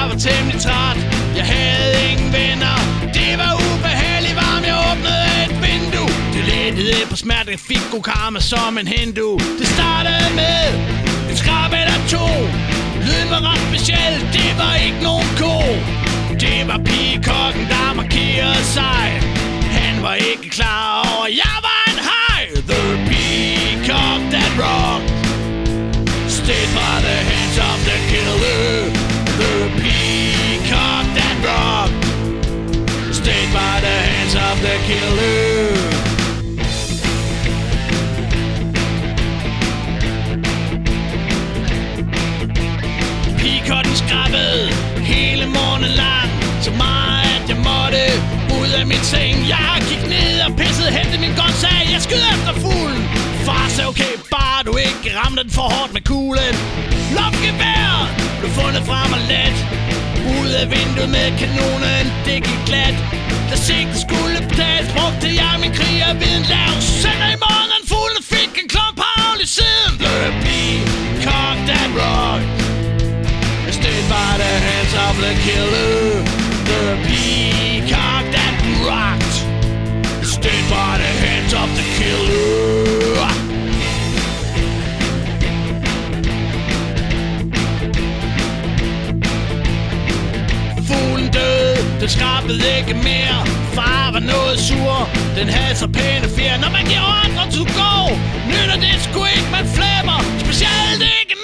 var temmelig træt. Jeg havde ingen venner. Det var ubehageligt varmt, jeg åbnede et vindue. Det lettede på smerte, jeg fik god karma som en hindu. Det startede med en skrab eller to. Lyden var ret speciel, det var ikke nogen ko. Det var pigekokken, der markerede sig. Han var ikke klar over, jeg var en hej. The peacock that rocked stayed by the hands of the killer. The peacock that rocked stayed by the hands of the killer. Peacocken skrabbede hele morgenen lang, så meget at jeg måtte ud af min seng. Jeg gik ned og pissede, hentede min gun, sagde jeg skyder efter fuglen. Far sagde okay, bare du ikke ramte den for hårdt med kuglen. Luftgeværet blev fundet frem og let ud af vinduet med kanonen, det gik glat. Da sigten skulle betales, brugte jeg min krigerviden. Lav søndag i morgen, fuglen fik en klump havl i siden. The peacock that rocked stayed by the hands of the killer. The peacock that rocked stayed by the hands of the killer. Fuglen døde, den skrabede ikke mere. Far var noget sur, den havde så pæne fjer. Når man giver ordre til at gå, nytter det sgu ikke, man flæmmer. Specielt ikke